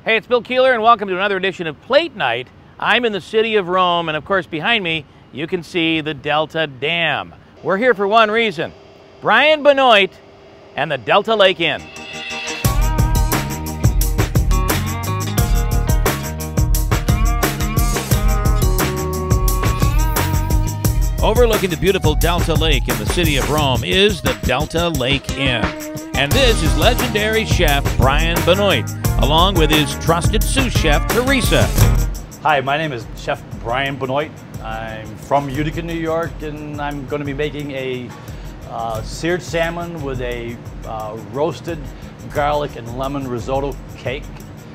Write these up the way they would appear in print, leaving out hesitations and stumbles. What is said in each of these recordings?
Hey, it's Bill Keeler, and welcome to another edition of Plate Night. I'm in the city of Rome, and of course behind me you can see the Delta Dam. We're here for one reason: Brian Benoit and the Delta Lake Inn. Overlooking the beautiful Delta Lake in the city of Rome is the Delta Lake Inn. And this is legendary chef Brian Benoit, along with his trusted sous chef, Teresa. Hi, my name is Chef Brian Benoit. I'm from Utica, New York, and I'm going to be making a seared salmon with a roasted garlic and lemon risotto cake,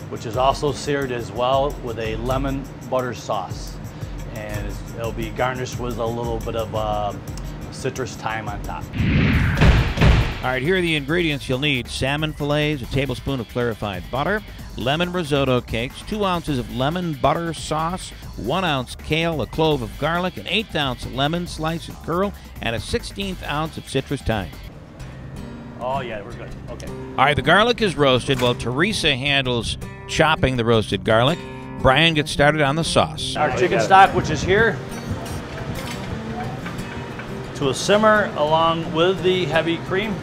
which is also seared as well with a lemon butter sauce. And it'll be garnished with a little bit of citrus thyme on top. All right, here are the ingredients you'll need: salmon fillets, a tablespoon of clarified butter, lemon risotto cakes, 2 ounces of lemon butter sauce, 1 ounce kale, a clove of garlic, an 1/8 ounce lemon slice and curl, and a 1/16 ounce of citrus thyme. Oh yeah, we're good. Okay. All right, the garlic is roasted while Teresa handles chopping the roasted garlic. Brian gets started on the sauce. Our chicken stock, which is here, to a simmer along with the heavy cream.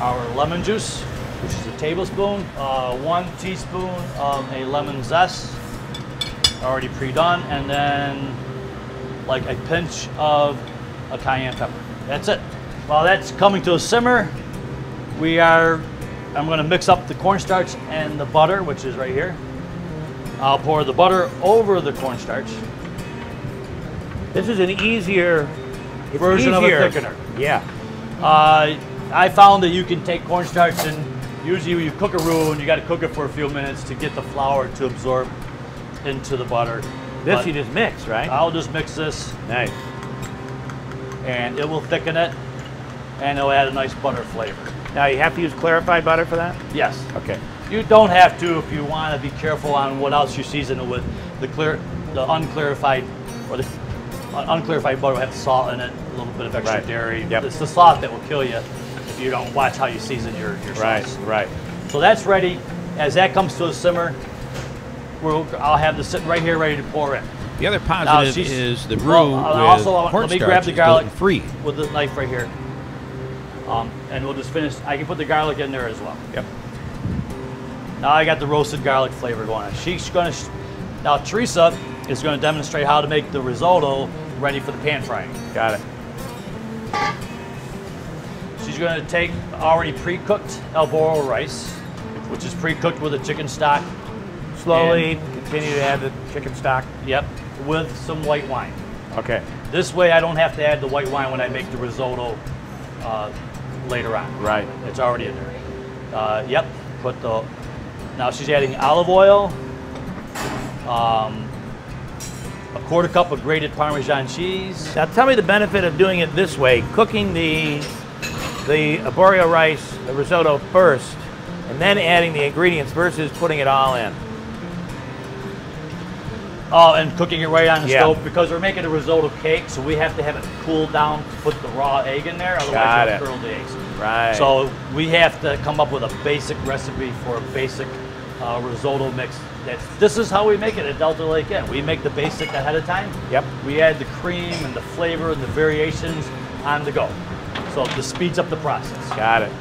Our lemon juice, which is a tablespoon, 1 teaspoon of a lemon zest, already pre-done, and then like a pinch of a cayenne pepper. That's it. While that's coming to a simmer, I'm going to mix up the cornstarch and the butter, which is right here. I'll pour the butter over the cornstarch. This is an easier version of a thickener. Yeah. I found that you can take cornstarch, and usually you cook a roux and you got to cook it for a few minutes to get the flour to absorb into the butter. This but you just mix, right? I'll just mix this. Nice. And it will thicken it, and it'll add a nice butter flavor. Now you have to use clarified butter for that? Yes. Okay. You don't have to if you want to be careful on what else you season it with. The unclarified butter will have salt in it, a little bit of extra dairy. Yep. It's the salt that will kill you if you don't watch how you season your sauce. Right. So that's ready. As that comes to a simmer, I'll have this sitting right here ready to pour in. The other positive is the roux let me grab the garlic free with the knife right here. And we'll just finish. I can put the garlic in there as well. Yep. Now I got the roasted garlic flavor going on. Now Teresa is going to demonstrate how to make the risotto ready for the pan frying. Got it. She's going to take already pre-cooked alboro rice, which is pre-cooked with a chicken stock. Slowly continue to add the chicken stock. Yep, with some white wine. Okay. This way I don't have to add the white wine when I make the risotto later on. Right. It's already in there. Yep. Now she's adding olive oil, a 1/4 cup of grated Parmesan cheese. Now tell me the benefit of doing it this way: cooking the arborio rice, the risotto first, and then adding the ingredients versus putting it all in. Oh, and cooking it right on the stove, because we're making a risotto cake, so we have to have it cool down to put the raw egg in there, otherwise you'll curl the eggs. Right. So we have to come up with a basic recipe for a basic risotto mix. This is how we make it at Delta Lake Inn. We make the basic ahead of time. Yep. We add the cream and the flavor and the variations on the go. So this speeds up the process. Got it.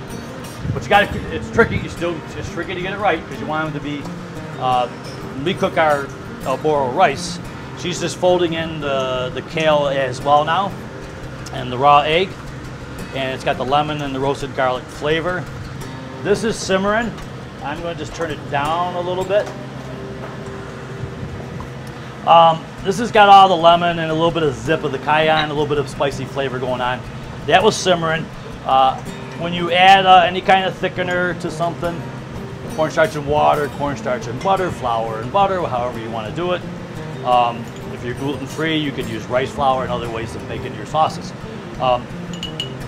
But it's tricky. It's tricky to get it right, because you want them to be. When we cook our alboro rice, she's just folding in the kale as well now, and the raw egg, and it's got the lemon and the roasted garlic flavor. This is simmering. I'm going to just turn it down a little bit. This has got all the lemon and a little bit of zip of the cayenne, a little bit of spicy flavor going on. That was simmering. When you add any kind of thickener to something, cornstarch and water, cornstarch and butter, flour and butter, however you want to do it. If you're gluten-free, you could use rice flour and other ways of making your sauces.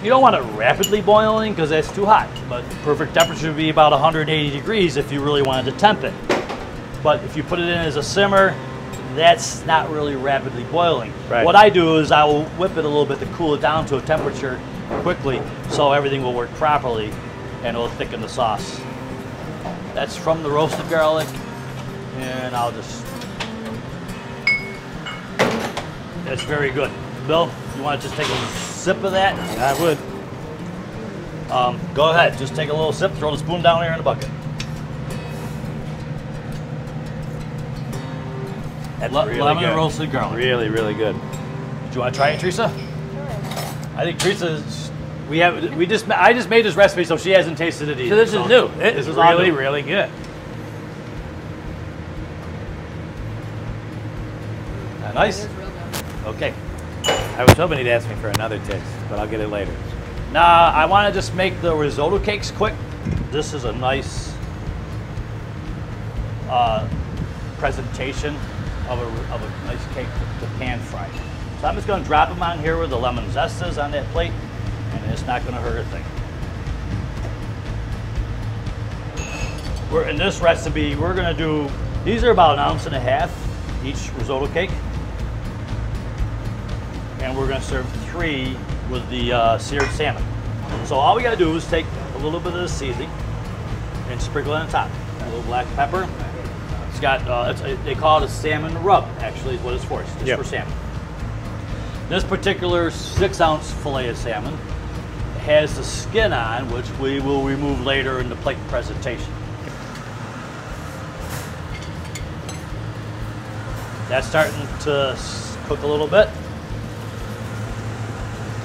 You don't want it rapidly boiling because that's too hot, but perfect temperature would be about 180 degrees if you really wanted to temp it. But if you put it in as a simmer, that's not really rapidly boiling. Right. What I do is I will whip it a little bit to cool it down to a temperature quickly so everything will work properly and it'll thicken the sauce. That's from the roasted garlic, and I'll just, that's very good. Bill, you want to just take a sip of that? I would. Go ahead, just take a little sip, throw the spoon down here in the bucket. That's really lemon good. Roasted garlic. Really, really good. Do you want to try it, Teresa? Sure. I think Teresa's, I just made this recipe so she hasn't tasted it either. So this is new. This is really, new. really good. Nice? It is real good. Okay. I was hoping he'd ask me for another taste, but I'll get it later. Now, I want to just make the risotto cakes quick. This is a nice presentation of a nice cake to pan fry. So I'm just going to drop them on here where the lemon zest is on that plate, and it's not going to hurt a thing. In this recipe, we're going to do, these are about 1.5 ounces each risotto cake. And we're going to serve 3 with the seared salmon. So all we got to do is take a little bit of the seasoning and sprinkle it on top. A little black pepper. It's got, they call it a salmon rub, actually, is what it's for. It's just for salmon. This particular 6-ounce fillet of salmon has the skin on, which we will remove later in the plate presentation. That's starting to cook a little bit.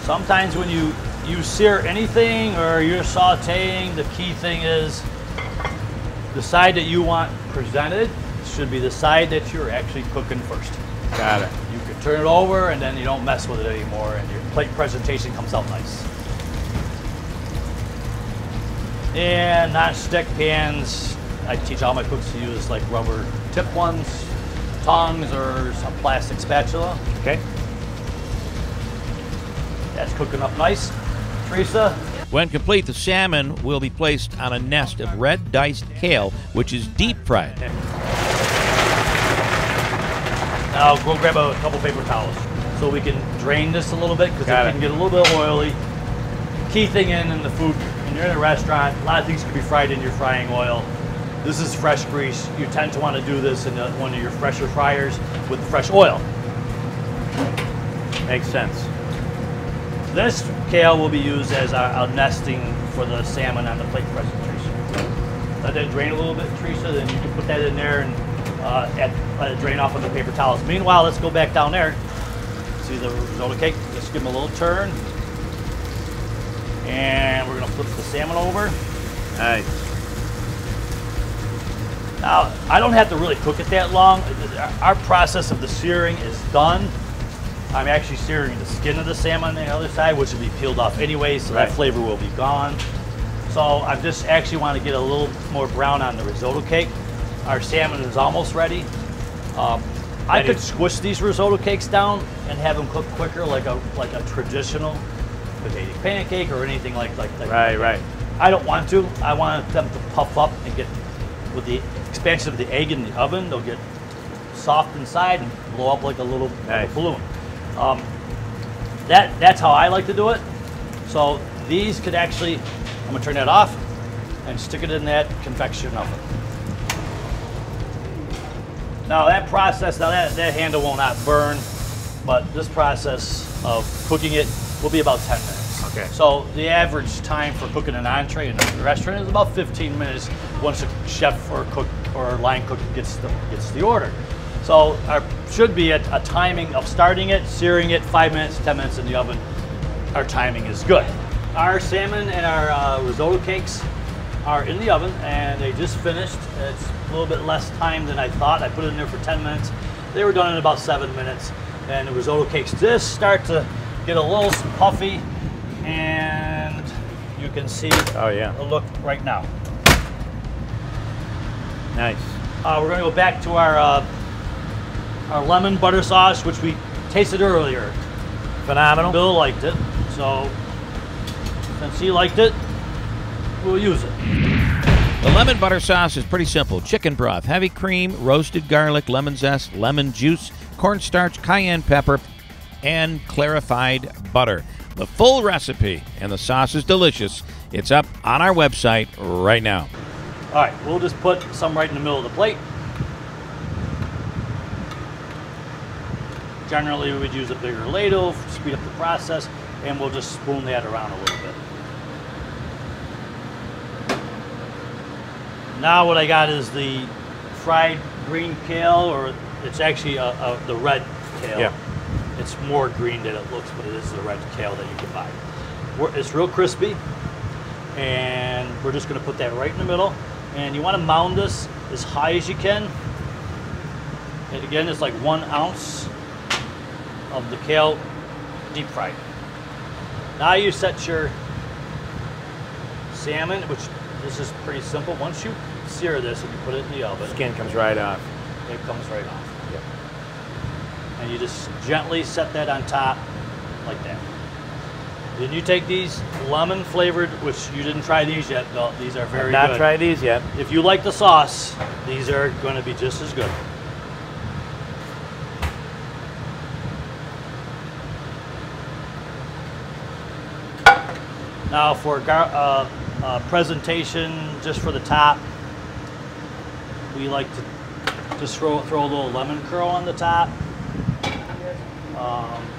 Sometimes when you sear anything or you're sauteing, the key thing is the side that you want presented should be the side that you're actually cooking first. Got it. You can turn it over and then you don't mess with it anymore and your plate presentation comes out nice. And non-stick pans, I teach all my cooks to use like rubber tip ones, tongs, or some plastic spatula. Okay. That's cooking up nice. Teresa? When complete, the salmon will be placed on a nest of red diced kale, which is deep fried. Now go grab a couple paper towels so we can drain this a little bit because it can get a little bit oily. Key thing in the food, when you're in a restaurant, a lot of things can be fried in your frying oil. This is fresh grease. You tend to want to do this in one of your fresher fryers with fresh oil. Makes sense. This kale will be used as a nesting for the salmon on the plate presentation. Let that drain a little bit, Teresa, then you can put that in there and let it drain off on the paper towels. Meanwhile, let's go back down there. See the risotto cake? Just give them a little turn. And we're gonna flip the salmon over. Nice. Now, I don't have to really cook it that long. Our process of the searing is done. I'm actually searing the skin of the salmon on the other side, which will be peeled off anyway, so that flavor will be gone. So I just actually want to get a little more brown on the risotto cake. Our salmon is almost ready. I could squish these risotto cakes down and have them cook quicker, like a traditional potato pancake or anything like that. Right. I don't want to. I want them to puff up and get, with the expansion of the egg in the oven, they'll get soft inside and blow up like a little balloon. That's how I like to do it. So these could actually, I'm gonna turn that off and stick it in that convection oven. Now that process, that handle will not burn, but this process of cooking it will be about 10 minutes. Okay. So the average time for cooking an entree in a restaurant is about 15 minutes once a chef or cook or line cook gets the order. So our should be a timing of starting it, searing it, 5 minutes, 10 minutes in the oven. Our timing is good. Our salmon and our risotto cakes are in the oven and they just finished. It's a little bit less time than I thought. I put it in there for 10 minutes. They were done in about 7 minutes. And the risotto cakes just start to get a little puffy, and you can see the look right now. Nice. We're gonna go back to our lemon butter sauce, which we tasted earlier. Phenomenal. Bill liked it, so since he liked it, we'll use it. The lemon butter sauce is pretty simple. Chicken broth, heavy cream, roasted garlic, lemon zest, lemon juice, cornstarch, cayenne pepper, and clarified butter. The full recipe, and the sauce is delicious. It's up on our website right now. All right, we'll just put some right in the middle of the plate. Generally, we would use a bigger ladle, speed up the process, and we'll just spoon that around a little bit. Now what I got is the fried green kale, or it's actually the red kale. Yeah. It's more green than it looks, but it is the red kale that you can buy. It's real crispy, and we're just gonna put that right in the middle. And you wanna mound this as high as you can. And again, it's like 1 ounce of the kale deep fried. Now you set your salmon, which this is pretty simple. Once you sear this and you put it in the oven, Skin comes right off. it comes right off. Yep. And you just gently set that on top like that. Then you take these lemon flavored, which you didn't try these yet, no, these are very I've good. not tried these yet. If you like the sauce, these are going to be just as good. Now for presentation, just for the top, we like to just throw a little lemon curl on the top.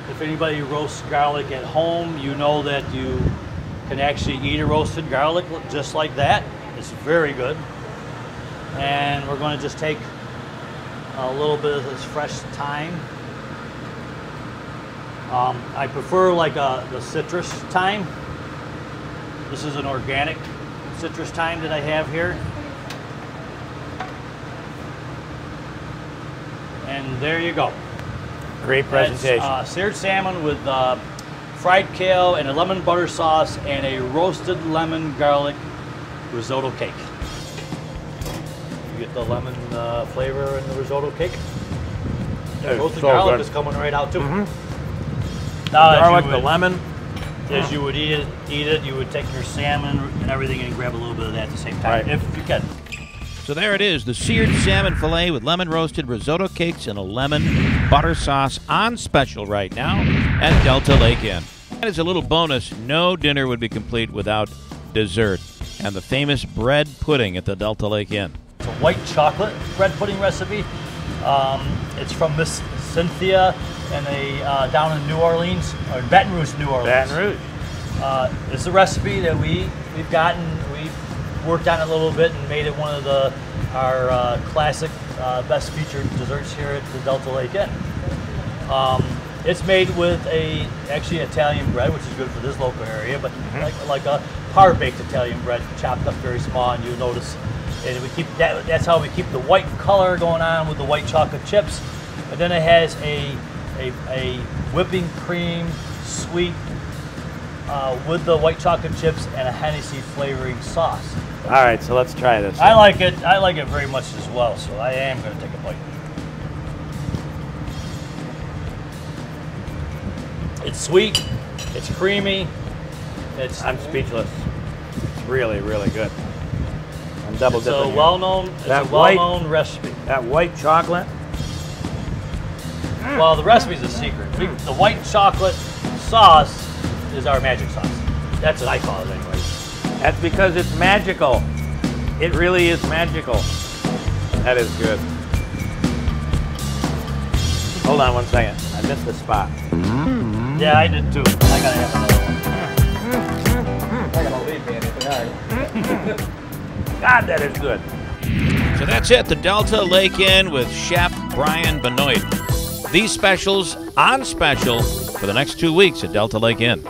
If anybody roasts garlic at home, you know that you can actually eat a roasted garlic just like that. It's very good. And we're going to just take a little bit of this fresh thyme. I prefer like the citrus thyme. This is an organic citrus thyme that I have here. And there you go. Great presentation. That's, seared salmon with fried kale and a lemon butter sauce and a roasted lemon garlic risotto cake. You get the lemon flavor in the risotto cake. The roasted garlic is coming right out too. Mm-hmm. Now, Garlic, the lemon. As you would eat it, you would take your salmon and everything and grab a little bit of that at the same time, Right. if you can. So there it is, the seared salmon fillet with lemon roasted risotto cakes and a lemon butter sauce on special right now at Delta Lake Inn. And as a little bonus, no dinner would be complete without dessert and the famous bread pudding at the Delta Lake Inn. It's a white chocolate bread pudding recipe. It's from Miss Cynthia and down in New Orleans, or Baton Rouge, New Orleans. Baton Rouge. It's a recipe that we've worked on it a little bit and made it one of our classic best featured desserts here at the Delta Lake Inn. It's made with actually Italian bread, which is good for this local area, but like a par baked Italian bread, chopped up very small, and you'll notice. And we keep that's how we keep the white color going on with the white chocolate chips. And then it has a whipping cream sweet with the white chocolate chips and a Hennessy flavoring sauce. All right, so let's try this. I like it. I like it very much as well. So I am going to take a bite. It's sweet. It's creamy. I'm speechless. It's really, really good. I'm double It's dipping a here. well-known recipe. That white chocolate. Well, the recipe's a secret. The white chocolate sauce is our magic sauce. That's what I call it anyways. That's because it's magical. It really is magical. That is good. Hold on one second. I missed the spot. Yeah, I did too. I gotta have another one. I gotta leave, man. God, that is good. So that's it, the Delta Lake Inn with Chef Brian Benoit. These specials on special for the next 2 weeks at Delta Lake Inn.